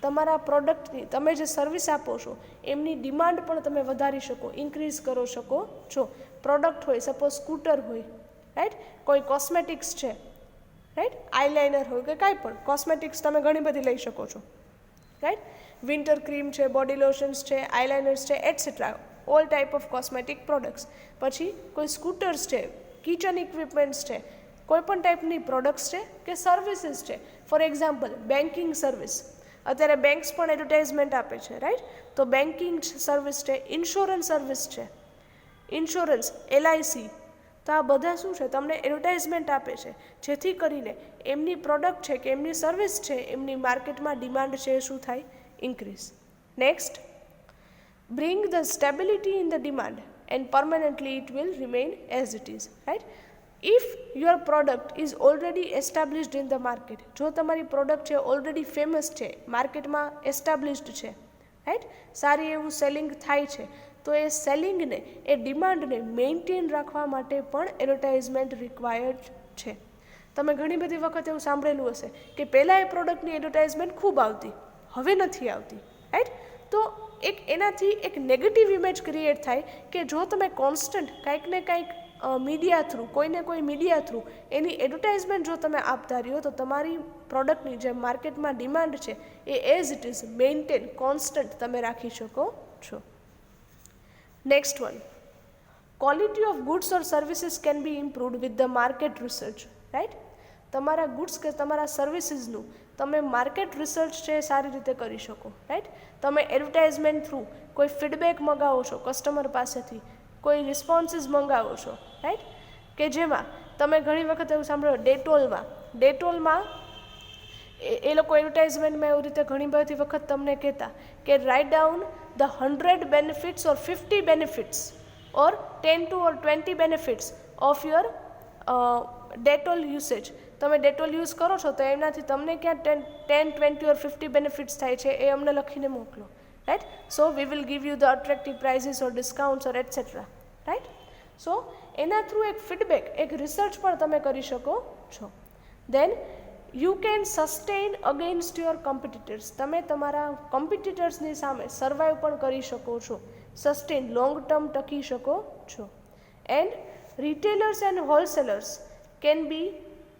તમારા પ્રોડક્ટની, તમે જે સર્વિસ આપો છો એમની ડિમાન્ડ પણ તમે વધારી શકો, ઇન્ક્રીઝ કરો શકો છો. પ્રોડક્ટ હોય, સપોઝ સ્કૂટર હોય, રાઈટ, કોઈ કોસ્મેટિક્સ છે, રાઈટ, આઈલાઇનર હોય કે કાંઈ પણ કોસ્મેટિક્સ તમે ઘણી બધી લઈ શકો છો, રાઈટ. વિન્ટર ક્રીમ છે, બોડી લોશન્સ છે, આઈલાઇનર્સ છે, etcetera, all type of cosmetic products. પછી કોઈ સ્કૂટર્સ છે, કિચન ઇક્વિપમેન્ટ્સ છે, કોઈ પણ ટાઈપની પ્રોડક્ટ્સ છે કે સર્વિસીસ છે. ફોર એક્ઝામ્પલ બેન્કિંગ સર્વિસ, અત્યારે બેંક્સ પણ એડવર્ટાઇઝમેન્ટ આપે છે, રાઈટ. તો બેન્કિંગ સર્વિસ છે, ઇન્સ્યોરન્સ સર્વિસ છે, ઇન્સ્યોરન્સ, LIC, તો આ બધા શું છે તમને એડવર્ટાઇઝમેન્ટ આપે છે, જેથી કરીને એમની પ્રોડક્ટ છે કે એમની સર્વિસ છે એમની માર્કેટમાં ડિમાન્ડ છે એ શું થાય, increase. Next, bring the stability in the demand and permanently it will remain as it is, right. If your product is already established in the market, જો તમારી પ્રોડક્ટ છે ઓલરેડી ફેમસ છે, માર્કેટમાં એસ્ટાબ્લિશ્ડ છે, રાઈટ, સારી એવું selling થાય છે, તો એ સેલિંગને, એ ડિમાન્ડને મેન્ટેન રાખવા માટે પણ એડવર્ટાઇઝમેન્ટ રિક્વાયર્ડ છે. તમે ઘણી બધી વખત એવું સાંભળેલું હશે કે પહેલાં એ પ્રોડક્ટની એડવર્ટાઇઝમેન્ટ ખૂબ આવતી, હવે નથી આવતી, રાઈટ. તો એનાથી એક નેગેટિવ ઇમેજ ક્રિએટ થાય કે જો તમે કોન્સ્ટન્ટ કાંઈક ને કાંઈક મીડિયા થ્રુ, કોઈને કોઈ મીડિયા થ્રુ એની એડવર્ટાઇઝમેન્ટ જો તમે આપતા રહ્યો તો તમારી પ્રોડક્ટની જે માર્કેટમાં ડિમાન્ડ છે એ as it is maintain, constant તમે રાખી શકો છો. Next one, quality of goods or services can be improved with the market research, right. તમારા ગુડ્સ કે તમારા સર્વિસીસનું તમે માર્કેટ રિસર્ચ છે એ સારી રીતે કરી શકો, રાઈટ. તમે એડવર્ટાઇઝમેન્ટ થ્રુ કોઈ ફીડબેક મંગાવો છો કસ્ટમર પાસેથી, કોઈ રિસ્પોન્સીસ મંગાવો છો, રાઈટ, કે જેમાં તમે ઘણી વખત એવું સાંભળો ડેટોલમાં એ લોકો એડવર્ટાઇઝમેન્ટમાં એવી રીતે ઘણી બધી વખત તમને કહેતા કે right down the 100 benefits or 50 benefits or 10 to 20 benefits of your Dettol usage. તમે ડેટોલ યુઝ કરો છો તો એમનાથી તમને ક્યાં 10, 20 ઓર 50 બેનિફિટ્સ થાય છે એ અમને લખીને મોકલો, right. So we will give you the attractive prizes or discounts or etcetera, right. સો એના થ્રુ એક ફીડબેક, એક રિસર્ચ પણ તમે કરી શકો છો. Then you can sustain against your competitors, તમે તમારા કોમ્પિટિટર્સની સામે સર્વાઈવ પણ કરી શકો છો, સસ્ટેન, લોંગ ટર્મ ટકી શકો છો. And retailers and wholesalers can be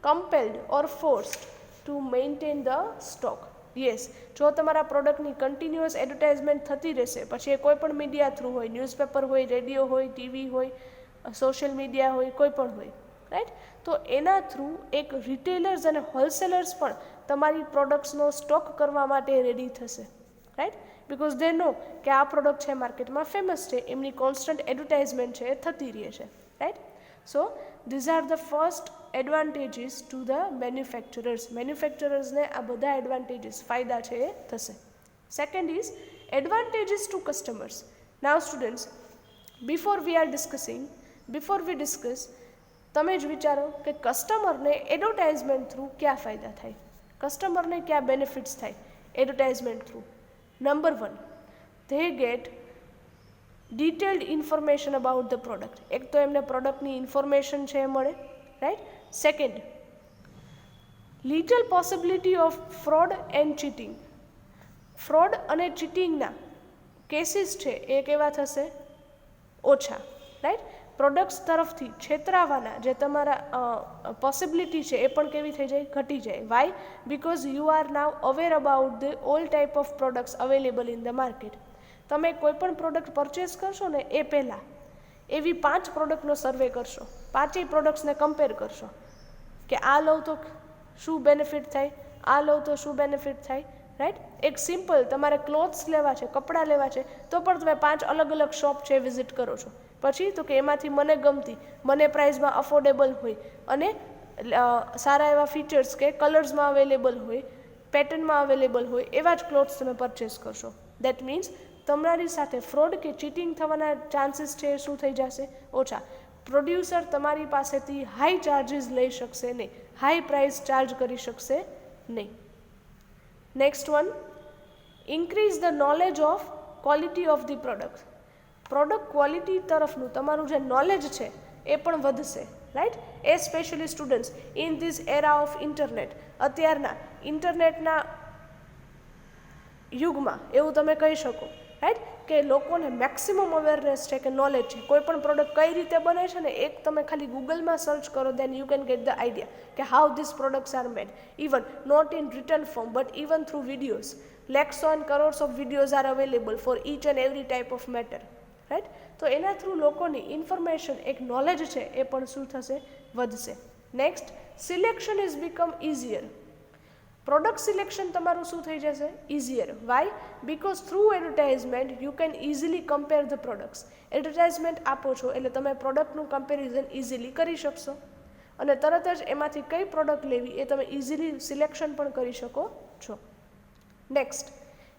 compelled or forced to maintain the stock. Yes, જો તમારા પ્રોડક્ટની કન્ટિન્યુઅસ એડવર્ટાઇઝમેન્ટ થતી રહેશે, પછી એ કોઈ પણ મીડિયા થ્રુ હોય, ન્યૂઝપેપર હોય, રેડિયો હોય, ટીવી હોય, સોશિયલ મીડિયા હોય, કોઈ પણ હોય, રાઈટ. તો એના થ્રુ એક રિટેલર્સ અને હોલસેલર્સ પણ તમારી પ્રોડક્ટ્સનો સ્ટોક કરવા માટે રેડી થશે, રાઈટ. બિકોઝ દે નો કે આ પ્રોડક્ટ છે માર્કેટમાં ફેમસ છે, એમની કોન્સ્ટન્ટ એડવર્ટાઇઝમેન્ટ છે એ થતી રહે છે, right. So these are the first advantages to the manufacturers. મેન્યુફેક્ચરર્સને આ બધા એડવાન્ટેજીસ, ફાયદા છે એ થશે. Second is advantages to customers. Now students, before we discuss, તમે જ વિચારો કે કસ્ટમરને એડવર્ટાઇઝમેન્ટ થ્રુ ક્યાં ફાયદા થાય, કસ્ટમરને ક્યાં બેનિફિટ્સ થાય advertisement through. Number 1, they get detailed information about the product. એક તો એમને પ્રોડક્ટની ઇન્ફોર્મેશન છે એ મળે, right. Second, little possibility of fraud and cheating. Fraud અને ચીટિંગના કેસીસ છે એ કેવા થશે, ઓછા, રાઈટ. પ્રોડક્ટ્સ તરફથી છેતરાવાના જે તમારા પોસિબિલિટી છે એ પણ કેવી થઈ જાય, ઘટી જાય. Why? Because you are now aware about the all type of products available in the market. તમે કોઈ પણ પ્રોડક્ટ પરચેસ કરશો ને એ પહેલાં એવી 5 પ્રોડક્ટનો સર્વે કરશો, 5 પ્રોડક્ટ્સને કમ્પેર કરશો કે આ લઉં તો શું બેનિફિટ થાય, આ લઉં તો શું બેનિફિટ થાય, રાઈટ. એક સિમ્પલ તમારે ક્લોથ્સ લેવા છે, કપડાં લેવા છે, તો પણ તમે 5 અલગ અલગ શોપ છે વિઝિટ કરો છો. પછી તો કે એમાંથી મને ગમતી, મને પ્રાઇસમાં અફોર્ડેબલ હોય અને સારા એવા ફીચર્સ કે કલર્સમાં અવેલેબલ હોય, પેટર્નમાં અવેલેબલ હોય એવા જ ક્લોથ્સ તમે પરચેસ કરશો. દેટ મીન્સ તમારી સાથે ફ્રોડ કે ચીટિંગ થવાના ચાન્સીસ છે એ શું થઈ જશે? ઓછા. પ્રોડ્યુસર તમારી પાસેથી હાઈ ચાર્જીસ લઈ શકશે નહીં, હાઈ પ્રાઇસ ચાર્જ કરી શકશે નહીં. Next one, increase the knowledge of quality of the product. Product quality તરફનું તમારું જે નોલેજ છે એ પણ વધશે, right. Especially students in this era of internet, અત્યારના ઇન્ટરનેટના યુગમાં એવું તમે કહી શકો, રાઈટ, કે લોકોને મેક્સિમમ અવેરનેસ છે કે નોલેજ છે. કોઈ પણ પ્રોડક્ટ કઈ રીતે બને છે ને એક તમે ખાલી ગૂગલમાં સર્ચ કરો, then you can get the idea કે how this products are made, even not in written form but even through videos. Lakhs and crores of videos are available for each and every type of matter, right. તો એના through લોકોની information, એક knowledge છે એ પણ શું થશે? વધશે. Next, selection is become easier. Product selection તમારું શું થઈ જશે? Easier. Why? Because through advertisement you can easily compare the products. Advertisement આપો છો એટલે તમે પ્રોડક્ટનું કમ્પેરિઝન ઇઝીલી કરી શકશો અને તરત જ એમાંથી કઈ પ્રોડક્ટ લેવી એ તમે ઇઝીલી સિલેક્શન પણ કરી શકો છો. Next,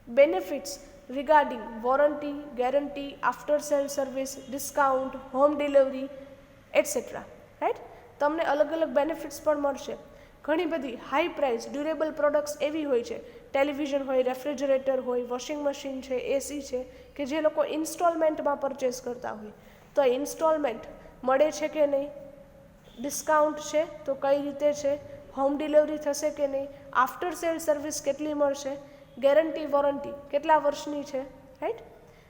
benefits regarding warranty, guarantee, after sale service, discount, home delivery etcetera, right. તમને અલગ અલગ બેનિફિટ્સ પણ મળશે. ઘણી બધી હાઈ પ્રાઇસ ડ્યુરેબલ પ્રોડક્ટ્સ એવી હોય છે, ટેલિવિઝન હોય, રેફ્રિજરેટર હોય, વોશિંગ મશીન છે, એસી છે, કે જે લોકો ઇન્સ્ટોલમેન્ટમાં પરચેસ કરતા હોય. તો ઇન્સ્ટોલમેન્ટ મળે છે કે નહીં, ડિસ્કાઉન્ટ છે તો કઈ રીતે છે, હોમ ડિલિવરી થશે કે નહીં, આફ્ટર સેલ સર્વિસ કેટલી મળશે, ગેરંટી વોરંટી કેટલા વર્ષની છે, રાઈટ.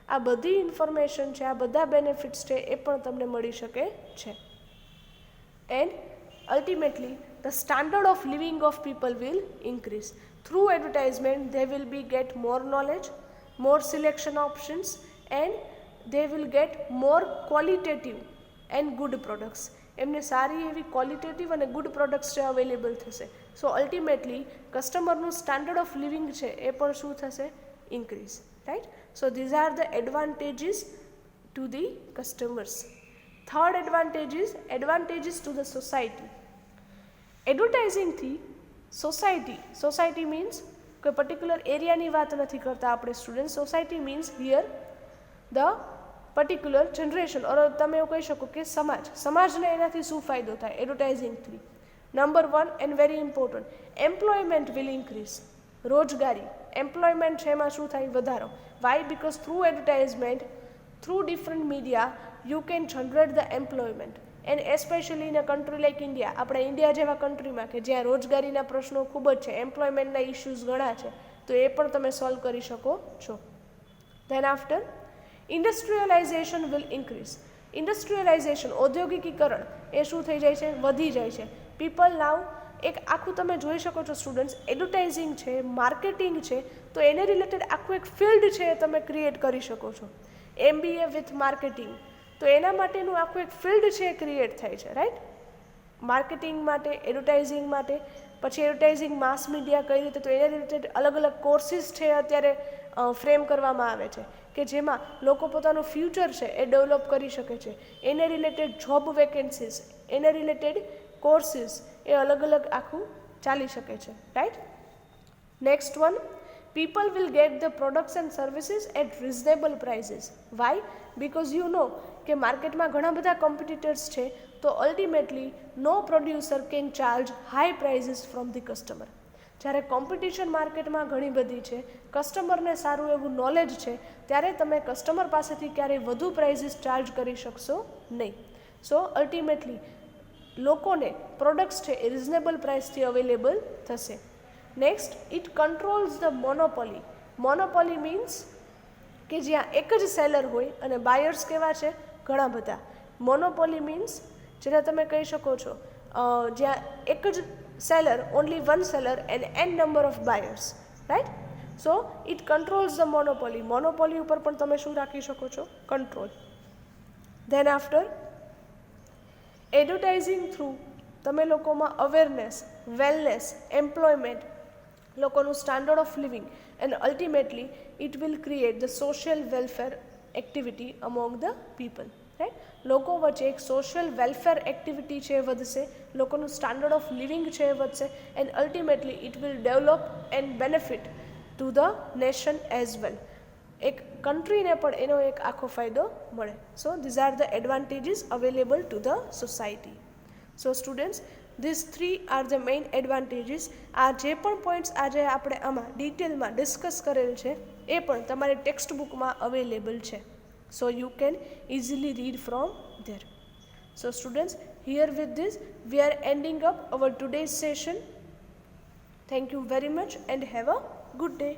આ બધી ઇન્ફોર્મેશન છે, આ બધા બેનિફિટ્સ છે એ પણ તમને મળી શકે છે. And ultimately the standard of living of people will increase. Through advertisement they will be get more knowledge, more selection options, and they will get more qualitative and good products. એમને સારી એવી ક્વોલિટેટિવ અને good products છે available થશે. So ultimately કસ્ટમરનું standard of living છે એ પણ શું થશે? Increase, right. So these are the advantages to the customers. Third advantages to the society. એડવર્ટાઇઝિંગથી સોસાયટી મીન્સ કોઈ પર્ટિક્યુલર એરિયાની વાત નથી કરતા આપણે student. Society means here the particular generation, or તમે એવું કહી શકો કે સમાજને એનાથી શું ફાયદો થાય એડવર્ટાઇઝિંગથી? Number 1 and very important, employment will increase. રોજગારી, એમ્પ્લોયમેન્ટ છે એમાં શું થાય? વધારો. Why? Because through advertisement, through different media you can generate the employment. And especially in a country like India, આપણે ઇન્ડિયા જેવા કન્ટ્રીમાં કે જ્યાં રોજગારીના પ્રશ્નો ખૂબ જ છે, એમ્પ્લોયમેન્ટના ઇસ્યુઝ ઘણા છે, તો એ પણ તમે સોલ્વ કરી શકો છો. Then after, industrialisation will increase. Industrialisation, ઔદ્યોગિકીકરણ એ શું થઈ જાય છે? વધી જાય છે. પીપલ નાવ એક આખું તમે જોઈ શકો છો સ્ટુડન્ટ્સ, એડવર્ટાઇઝિંગ છે, માર્કેટિંગ છે, તો એને રિલેટેડ આખું એક ફિલ્ડ છે એ તમે ક્રિએટ કરી શકો છો. MBA વિથ માર્કેટિંગ, તો એના માટેનું આખું એક ફિલ્ડ છે એ ક્રિએટ થાય છે, રાઈટ. માર્કેટિંગ માટે, એડવર્ટાઇઝિંગ માટે, પછી એડવર્ટાઇઝિંગ માસ મીડિયા કઈ રીતે, તો એના રિલેટેડ અલગ અલગ કોર્સિસ છે અત્યારે ફ્રેમ કરવામાં આવે છે કે જેમાં લોકો પોતાનું ફ્યુચર છે એ ડેવલપ કરી શકે છે. એને રિલેટેડ જોબ વેકેન્સીસ, એને રિલેટેડ કોર્સિસ એ અલગ અલગ આખું ચાલી શકે છે, right. Next one, people will get the products and services at reasonable prices. Why? Because you know કે માર્કેટમાં ઘણા બધા કોમ્પિટિટર્સ છે, તો ultimately no producer can charge high prices from the customer. જ્યારે કોમ્પિટિશન માર્કેટમાં ઘણી બધી છે, કસ્ટમરને સારું એવું નોલેજ છે, ત્યારે તમે કસ્ટમર પાસેથી ક્યારેય વધુ પ્રાઇઝીસ ચાર્જ કરી શકશો નહીં. સો અલ્ટિમેટલી લોકોને પ્રોડક્ટ્સ છે એ રિઝનેબલ પ્રાઇસથી અવેલેબલ થશે. Next, it controls the monopoly. Monopoly means કે જ્યાં એક જ સેલર હોય અને બાયર્સ કેવા છે? ઘણા બધા. મોનોપોલી મીન્સ જેને તમે કહી શકો છો જ્યાં એક જ seller, only one seller and n number of buyers, right? So it controls the monopoly. Monopoly ઉપર પણ તમે શું રાખી શકો છો? Control. Than after advertising through તમે લોકોમાં અવેરનેસ, વેલનેસ, એમ્પ્લોયમેન્ટ, લોકોનું standard of living and ultimately it will create the social welfare activity among the people, right. લોકો વચ્ચે એક સોશિયલ વેલફેર એક્ટિવિટી છે એ વધશે, લોકોનું સ્ટાન્ડર્ડ ઓફ લિવિંગ છે એ વધશે, and ultimately it will develop and benefit to the nation as well. એક કન્ટ્રીને પણ એનો એક આખો ફાયદો મળે. So these are the advantages available to the society. So students, these 3 are the main advantages. આ જે પણ પોઈન્ટ્સ આજે આપણે આમાં ડિટેલમાં ડિસ્કસ કરેલ છે એ પણ તમારી ટેક્સ્ટ બુકમાં અવેલેબલ છે. So you can easily read from there. So students, here with this we are ending up our today's session. Thank you very much and have a good day.